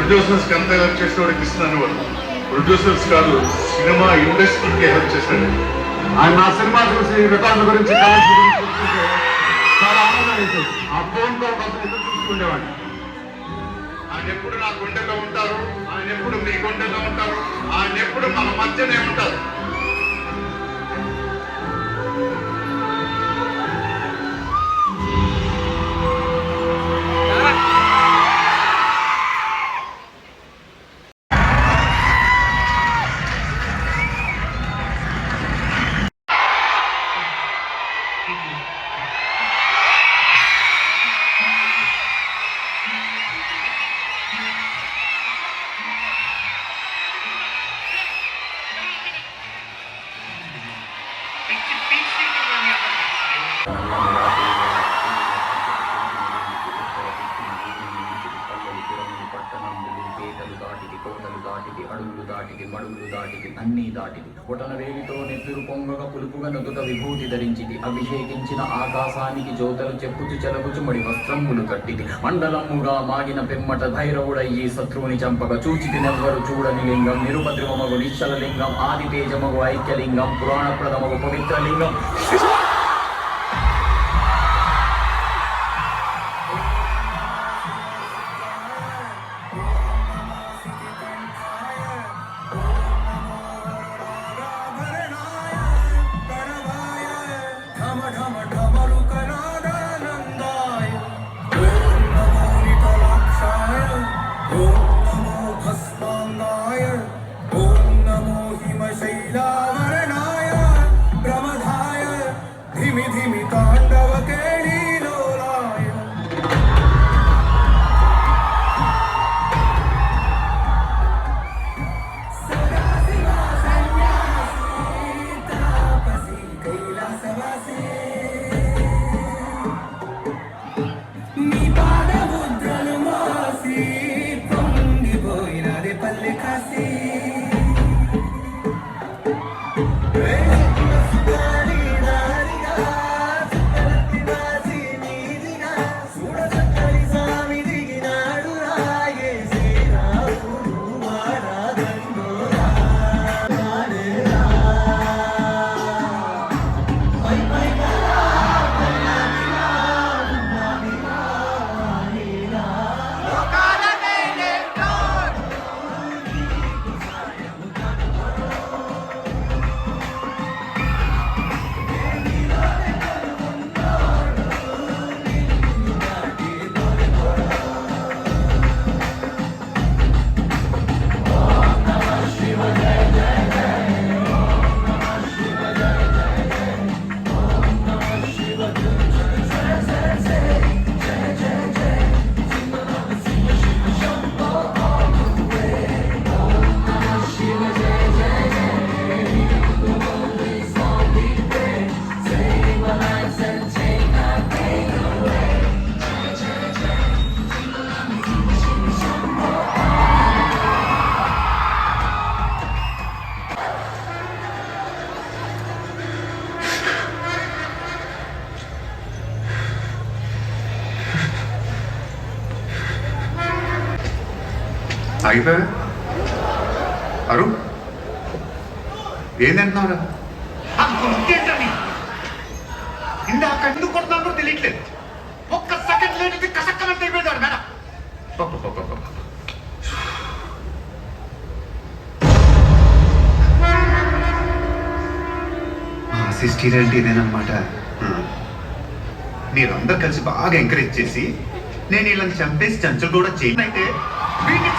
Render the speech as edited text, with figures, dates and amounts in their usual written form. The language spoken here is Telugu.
ప్రొడ్యూసర్స్కి అంత హెల్ప్ చేసేవాడికి ఇస్తున్నాను వాళ్ళు. ప్రొడ్యూసర్స్ కాదు, సినిమా ఇండస్ట్రీకి హెల్ప్ చేశాడు. ఆయన నా సినిమా చూసి రికార్డుల గురించి చాలా ఆనందం వేసేది. ఆ ఫోన్ కాల్ కోసం ఎదురు చూసుకునేవాడిని. ఆయన ఎప్పుడు నా గుండెలో ఉంటారు, ఆయన ఎప్పుడు మీ గుండెలో ఉంటారు, ఆయన ఎప్పుడు మన మధ్యనే ఉంటారు. అడుగులు దాటిది, మడుగులు దాటిది, అన్నీ దాటిది. బొటన వేలితో నెత్తురు పొంగగా పులుపుగా నొదుట విభూతి ధరించిది. అభిషేకించిన ఆకాశానికి జ్యోతలు చెప్పుచు చెలగుచు మడి వస్త్రములు కట్టిది. మండలముగా మాగిన పెమ్మట భైరవుడయ్యి శత్రువుని చంపగా చూచితి నెవ్వరు చూడని లింగం. నిరుపద్రవమగు నిశ్చల లింగం, ఆది తేజమగు ఐక్యలింగం, పురాణప్రదమగు పవిత్ర లింగం. ఆగిపోయా అరు ఏంటంటున్నారా? ఇందాక ఎందుకు కొడుతున్నారో తెలియట్లేదు. ఒక్క సెకండ్ లేనిది కసక్కనంత అయిపోయాడు మేడం. అసిస్టెంట్ అంటే ఇదేనమాట. మీరందరూ కలిసి బాగా ఎంకరేజ్ చేసి నేను వీళ్ళని చంపేసి చంచలు కూడా చేయను అయితే వీటిని